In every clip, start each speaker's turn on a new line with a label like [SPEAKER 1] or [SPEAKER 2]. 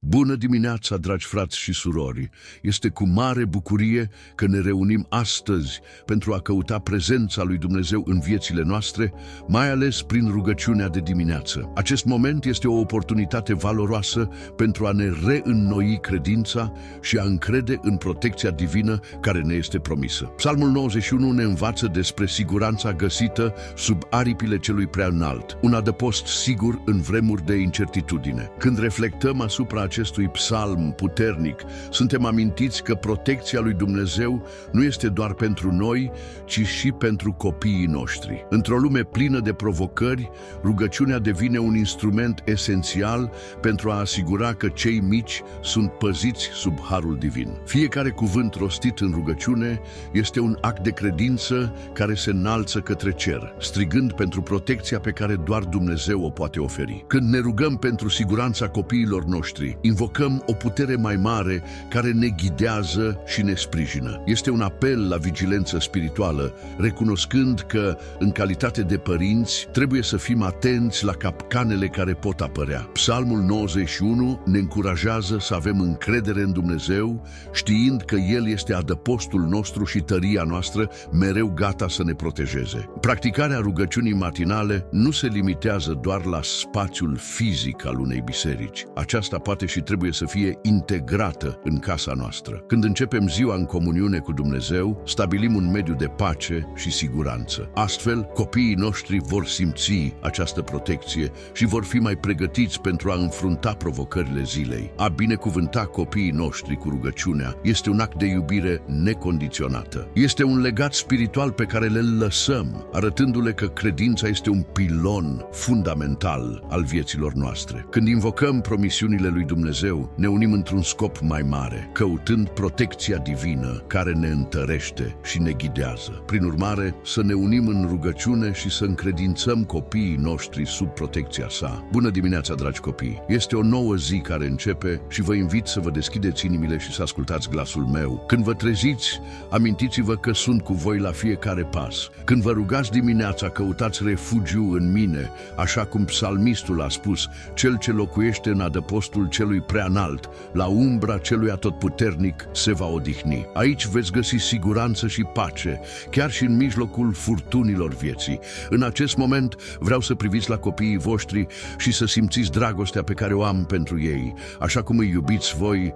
[SPEAKER 1] Bună dimineața, dragi frați și surori! Este cu mare bucurie că ne reunim astăzi pentru a căuta prezența lui Dumnezeu în viețile noastre, mai ales prin rugăciunea de dimineață. Acest moment este o oportunitate valoroasă pentru a ne reînnoi credința și a încrede în protecția divină care ne este promisă. Psalmul 91 ne învață despre siguranța găsită sub aripile celui preaînalt, un adăpost sigur în vremuri de incertitudine. Când reflectăm asupra acestui psalm puternic, suntem amintiți că protecția lui Dumnezeu nu este doar pentru noi, ci și pentru copiii noștri. Într-o lume plină de provocări, rugăciunea devine un instrument esențial pentru a asigura că cei mici sunt păziți sub harul divin. Fiecare cuvânt rostit în rugăciune este un act de credință care se înalță către cer, strigând pentru protecția pe care doar Dumnezeu o poate oferi. Când ne rugăm pentru siguranța copiilor noștri, invocăm o putere mai mare care ne ghidează și ne sprijină. Este un apel la vigilență spirituală, recunoscând că, în calitate de părinți, trebuie să fim atenți la capcanele care pot apărea. Psalmul 91 ne încurajează să avem încredere în Dumnezeu, știind că El este adăpostul nostru și tăria noastră, mereu gata să ne protejeze. Practicarea rugăciunii matinale nu se limitează doar la spațiul fizic al unei biserici. Aceasta poate și trebuie să fie integrată în casa noastră. Când începem ziua în comuniune cu Dumnezeu, stabilim un mediu de pace și siguranță. Astfel, copiii noștri vor simți această protecție și vor fi mai pregătiți pentru a înfrunta provocările zilei. A binecuvânta copiii noștri cu rugăciunea este un act de iubire necondiționată. Este un legat spiritual pe care le lăsăm, arătându-le că credința este un pilon fundamental al vieților noastre. Când invocăm promisiunile lui Dumnezeu, ne unim într-un scop mai mare, căutând protecția divină care ne întărește și ne ghidează. Prin urmare, să ne unim în rugăciune și să încredințăm copiii noștri sub protecția sa. Bună dimineața, dragi copii! Este o nouă zi care începe și vă invit să vă deschideți inimile și să ascultați glasul meu. Când vă treziți, amintiți-vă că sunt cu voi la fiecare pas. Când vă rugați dimineața, căutați refugiu în mine, așa cum psalmistul a spus, cel ce locuiește în adăpostul celui preaînalt, la umbra celui atotputernic se va odihni. Aici veți găsi siguranță și pace, chiar și în mijlocul furtunilor vieții. În acest moment vreau să priviți la copiii voștri și să simțiți dragostea pe care o am pentru ei. Așa cum îi iubiți voi,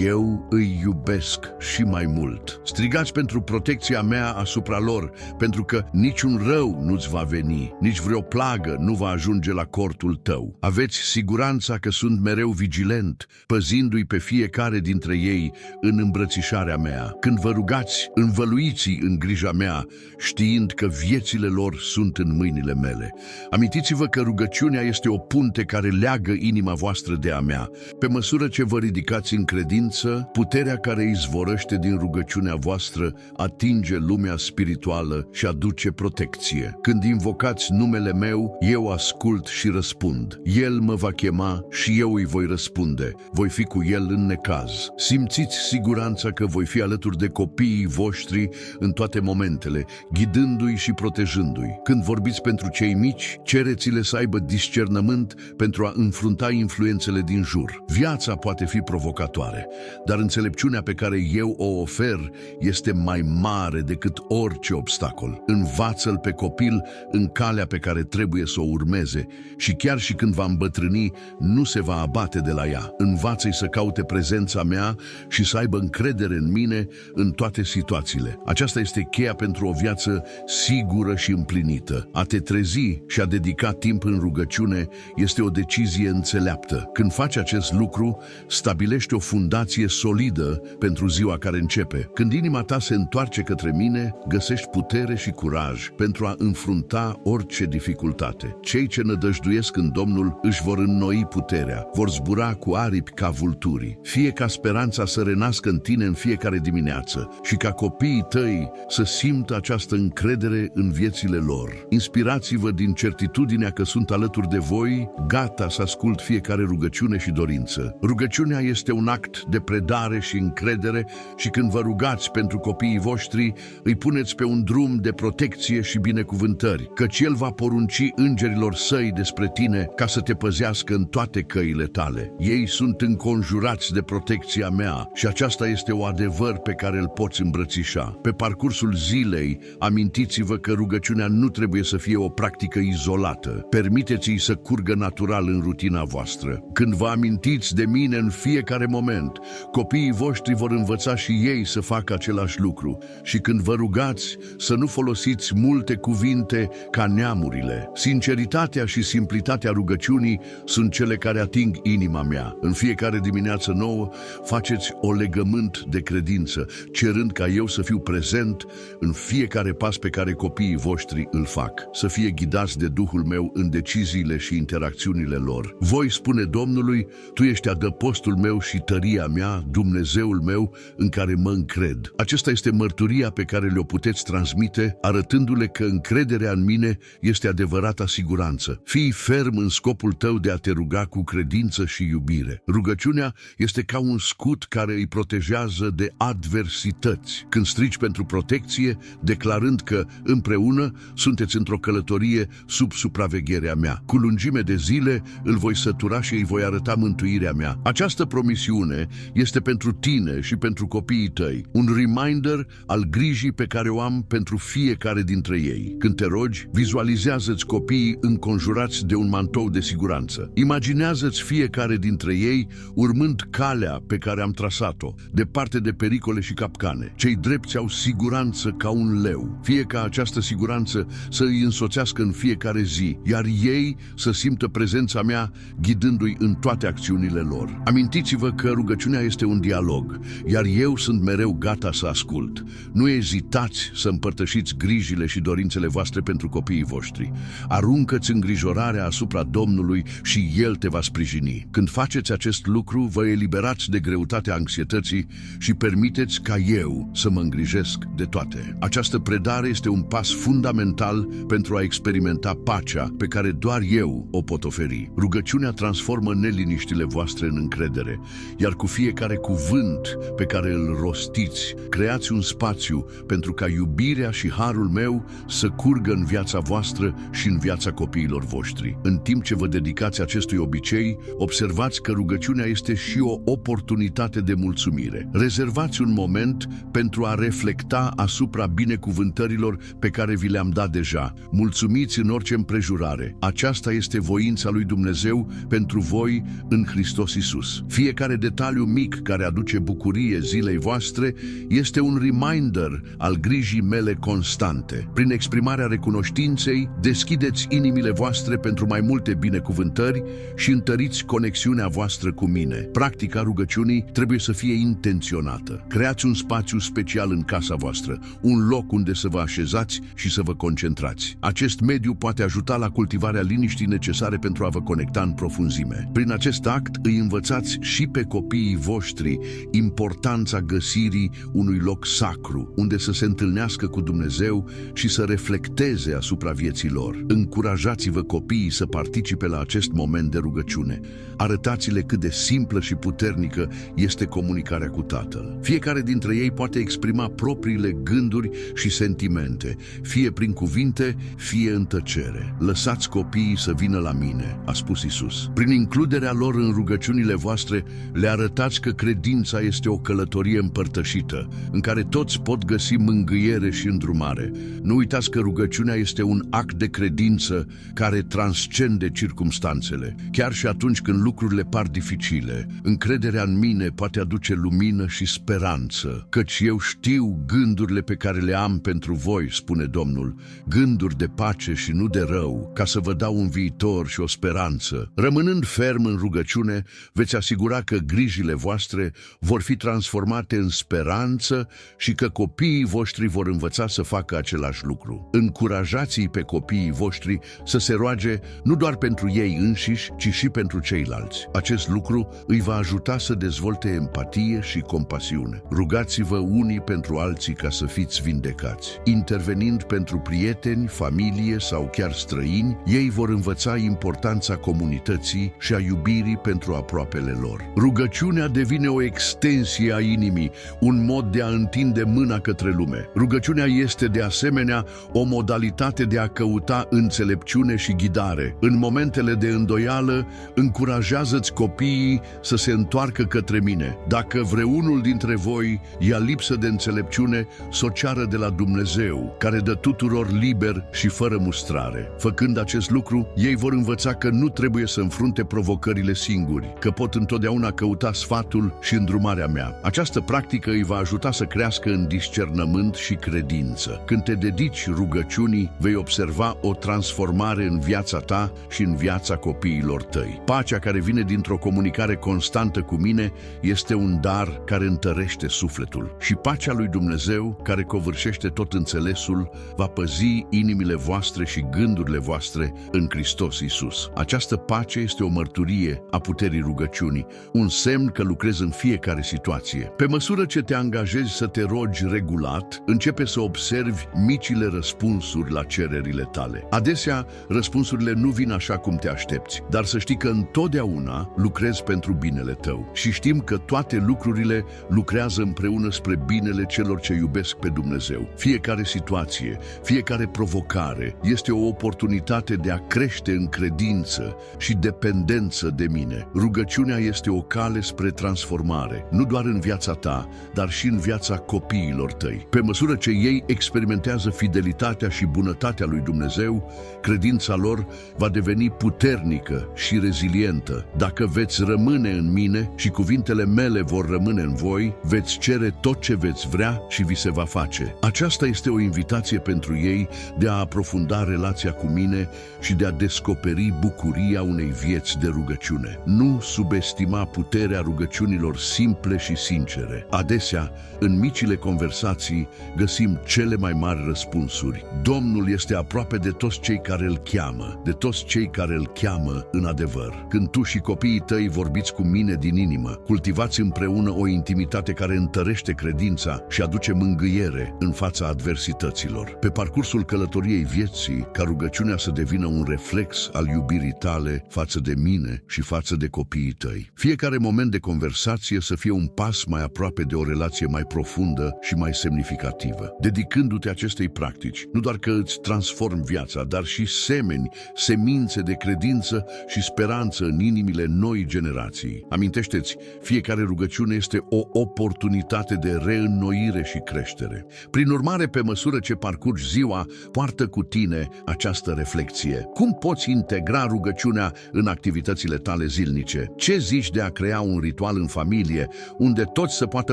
[SPEAKER 1] eu îi iubesc și mai mult. Strigați pentru protecția mea asupra lor, pentru că niciun rău nu-ți va veni, nici vreo plagă nu va ajunge la cortul tău. Aveți siguranța că sunt mereu vigilent, păzindu-i pe fiecare dintre ei în îmbrățișarea mea. Când vă rugați, învăluiți-i în grija mea, știind că viețile lor sunt în mâinile mele. Amintiți-vă că rugăciunea este o punte care leagă inima voastră de a mea. Pe măsură ce vă ridicați în credință, puterea care izvorăște din rugăciunea voastră atinge lumea spirituală și aduce protecție. Când invocați numele meu, eu ascult și răspund. El mă va chema și eu îi voi răspunde. Voi fi cu el în necaz. Simțiți siguranța că voi fi alături de copiii voștri în toate momentele, ghidându-i și protejându-i. Când vorbiți pentru cei mici, cereți-le să aibă discernământ pentru a înfrunta influențele din jur. Viața poate fi provocatoare, dar înțelepciunea pe care eu o ofer este mai mare decât orice obstacol. Învață-l pe copil în calea pe care trebuie să o urmeze și chiar și când va îmbătrâni, nu se va abate de la ea. Învață-i să caute prezența mea și să aibă încredere în mine în toate situațiile. Aceasta este cheia pentru o viață sigură și împlinită. A te trezi și a dedica timp în rugăciune este o decizie înțeleaptă. Când faci acest lucru, stabilești o fundație solidă pentru ziua care începe. Când inima ta se întoarce către mine, găsești putere și curaj pentru a înfrunta orice dificultate. Cei ce nădăjduiesc în Domnul își vor înnoi puterea, vor zbura cu aripi ca vulturii. Fie ca speranța să renască în tine în fiecare dimineață și ca copiii tăi să simtă această încredere în viețile lor. Inspirați-vă din certitudinea că sunt alături de voi, gata să ascult fiecare rugăciune și dorință. Rugăciunea este un act de predare și încredere și când vă rugați pentru copiii voștri, îi puneți pe un drum de protecție și binecuvântări, căci El va porunci îngerilor săi despre tine ca să te păzească în toate căile tale. Ei sunt înconjurați de protecția mea și aceasta este un adevăr pe care îl poți îmbrățișa. Pe parcursul zilei, amintiți-vă că rugăciunea nu trebuie să fie o practică izolată. Permiteți-i să curgă natural în rutina voastră. Când vă amintiți de mine în fiecare moment, copiii voștri vor învăța și ei să facă același lucru. Și când vă rugați, să nu folosiți multe cuvinte ca neamurile. Sinceritatea și simplitatea rugăciunii sunt cele care ating inima mea. În fiecare dimineață nouă, faceți o legământ de credință, cerând ca eu să fiu prezent în fiecare pas pe care copiii voștri îl fac. Să fie ghidați de Duhul meu în deciziile și interacțiunile lor. Voi spune Domnului, Tu ești adăpostul meu și tăria mea, Dumnezeul meu în care mă încred. Acesta este mărturia pe care le-o puteți transmite, arătându-le că încrederea în mine este adevărata siguranță. Fii ferm în scopul tău de a te ruga cu credință și iubire. Rugăciunea este ca un scut care îi protejează de adversități. Când strigi pentru protecție, declarând că împreună sunteți într-o călătorie sub supravegherea mea. Cu lungime de zile îl voi sătura și îi voi arăta mântuirea mea. Această promisiune este pentru tine și pentru copiii tăi, un reminder al grijii pe care o am pentru fiecare dintre ei. Când te rogi, vizualizează-ți copiii înconjurați de un mantou de siguranță. Imaginează-ți fiecare dintre ei urmând calea pe care am trasat-o, departe de pericole și capcane. Cei drepți au siguranță ca un leu. Fie ca această siguranță să îi însoțească în fiecare zi, iar ei să simtă prezența mea ghidându-i în toate acțiunile lor. Amintiți-vă că rugăciunea este un dialog, iar eu sunt mereu gata să ascult. Nu ezitați să împărtășiți grijile și dorințele voastre pentru copiii voștri. Aruncă-ți îngrijorarea asupra Domnului și El te va sprijini. Când faceți acest lucru, vă eliberați de greutatea anxietății și permiteți ca eu să mă îngrijesc de toate. Această predare este un pas fundamental pentru a experimenta pacea pe care doar eu o pot oferi. Rugăciunea transformă neliniștile voastre în încredere, iar cu fiecare cuvânt pe care îl rostiți, creați un spațiu pentru ca iubirea și harul meu să curgă în viața voastră și în viața copiilor voștri. În timp ce vă dedicați acestui obicei, observați că rugăciunea este și o oportunitate de mulțumire. Rezervați un moment pentru a reflecta asupra binecuvântărilor pe care vi le-am dat deja. Mulțumiți în orice împrejurare. Aceasta este voința lui Dumnezeu pentru voi în Hristos Iisus. Fiecare detaliu mic care aduce bucurie zilei voastre este un reminder al grijii mele constante. Prin exprimarea recunoștinței, deschideți inimile voastre pentru mai multe binecuvântări și întăriți conexiunea voastră cu mine. Practica rugăciunii trebuie să fie intenționată. Creați un spațiu special în casa voastră, un loc unde să vă așezați și să vă concentrați. Acest mediu poate ajuta la cultivarea liniștii necesare pentru a vă conecta în profunzime. Prin acest act îi învățați și pe copiii voștri importanța găsirii unui loc sacru, unde să se întâlnească cu Dumnezeu și să reflecteze asupra vieții lor. Încurajați-vă copiii să participe la acest moment de rugăciune. Arătați-le cât de simplă și puternică este comunicarea cu Tatăl. Fiecare dintre ei poate exprima propriile gânduri și sentimente, fie prin cuvinte, fie în tăcere. Lăsați copiii să vină la mine, a spus Iisus. Prin includerea lor în rugăciunile voastre, le arătați că credința este o călătorie împărtășită, în care toți pot găsi mângâiere și îndrumare. Nu uitați că rugăciunea este un act de credință care transcende circumstanțele. Chiar și atunci când lucrurile par dificile, încrederea în mine poate aduce lumină și speranță, căci eu știu gândurile pe care le am pentru voi, spune Domnul, gânduri de pace și nu de rău, ca să vă dau un viitor și o speranță. Rămânând ferm în rugăciune, veți asigura că grijile voastre vor fi transformate în speranță și că copiii voștri vor învăța să facă același lucru. Încurajați-i pe copiii voștri să se roage nu doar pentru ei înșiși, ci și pentru ceilalți. Acest lucru îi va ajuta să dezvolte empatie și compasiune. Rugați-vă unii pentru alții ca să fiți vindecați. Intervenind pentru prieteni, familie sau chiar străini, ei vor învăța importanța comunității și a iubirii pentru aproapele lor. Rugăciunea devine o extensie a inimii, un mod de a întinde mâna către lume. Rugăciunea este de asemenea o modalitate de a căuta înțelepciune și ghidare. În momentele de îndoială, încurajează Învață-ți copiii să se întoarcă către mine. Dacă vreunul dintre voi ia lipsă de înțelepciune, s-o ceară de la Dumnezeu, care dă tuturor liber și fără mustrare. Făcând acest lucru, ei vor învăța că nu trebuie să înfrunte provocările singuri, că pot întotdeauna căuta sfatul și îndrumarea mea. Această practică îi va ajuta să crească în discernământ și credință. Când te dedici rugăciunii, vei observa o transformare în viața ta și în viața copiilor tăi. Pacea care vine dintr-o comunicare constantă cu mine este un dar care întărește sufletul. Și pacea lui Dumnezeu, care covârșește tot înțelesul, va păzi inimile voastre și gândurile voastre în Hristos Iisus. Această pace este o mărturie a puterii rugăciunii, un semn că lucrezi în fiecare situație. Pe măsură ce te angajezi să te rogi regulat, începe să observi micile răspunsuri la cererile tale. Adesea, răspunsurile nu vin așa cum te aștepți, dar să știi că întotdeauna lucrezi pentru binele tău. Și știm că toate lucrurile lucrează împreună spre binele celor ce iubesc pe Dumnezeu. Fiecare situație, fiecare provocare este o oportunitate de a crește în credință și dependență de mine. Rugăciunea este o cale spre transformare, nu doar în viața ta, dar și în viața copiilor tăi. Pe măsură ce ei experimentează fidelitatea și bunătatea lui Dumnezeu, credința lor va deveni puternică și rezilientă. Dacă veți rămâne în mine și cuvintele mele vor rămâne în voi, veți cere tot ce veți vrea și vi se va face. Aceasta este o invitație pentru ei de a aprofunda relația cu mine și de a descoperi bucuria unei vieți de rugăciune. Nu subestima puterea rugăciunilor simple și sincere. Adesea, în micile conversații, găsim cele mai mari răspunsuri. Domnul este aproape de toți cei care îl cheamă, de toți cei care îl cheamă în adevăr. Când tu și copiii tăi vorbiți cu mine din inimă, cultivați împreună o intimitate care întărește credința și aduce mângâiere în fața adversităților. Pe parcursul călătoriei vieții, ca rugăciunea să devină un reflex al iubirii tale față de mine și față de copiii tăi. Fiecare moment de conversație să fie un pas mai aproape de o relație mai profundă și mai semnificativă. Dedicându-te acestei practici, nu doar că îți transformi viața, dar și semeni semințe de credință și speranță în inimile noi generații. Amintește-ți, fiecare rugăciune este o oportunitate de reînnoire și creștere. Prin urmare, pe măsură ce parcurgi ziua, poartă cu tine această reflexie. Cum poți integra rugăciunea în activitățile tale zilnice? Ce zici de a crea un ritual în familie, unde toți să poată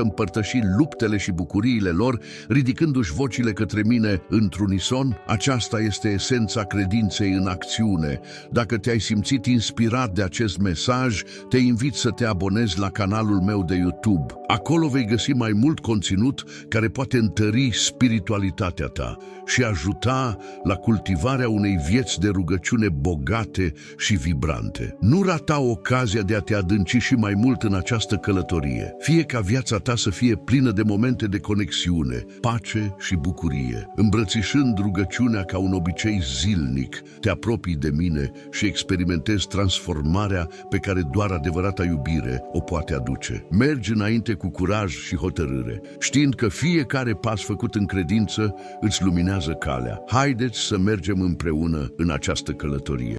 [SPEAKER 1] împărtăși luptele și bucuriile lor, ridicându-și vocile către mine într-unison? Aceasta este esența credinței în acțiune. Dacă te-ai simțit inspirat de acest mesaj, te invit să te abonezi la canalul meu de YouTube. Acolo vei găsi mai mult conținut care poate întări spiritualitatea ta și ajuta la cultivarea unei vieți de rugăciune bogate și vibrante. Nu rata ocazia de a te adânci și mai mult în această călătorie. Fie ca viața ta să fie plină de momente de conexiune, pace și bucurie. Îmbrățișând rugăciunea ca un obicei zilnic, te apropii de mine și experimentezi transformarea pe care doar adevărata iubire o poate aduce. Mergi înainte cu curaj și hotărâre, știind că fiecare pas făcut în credință îți luminează calea. Haideți să mergem împreună în această călătorie.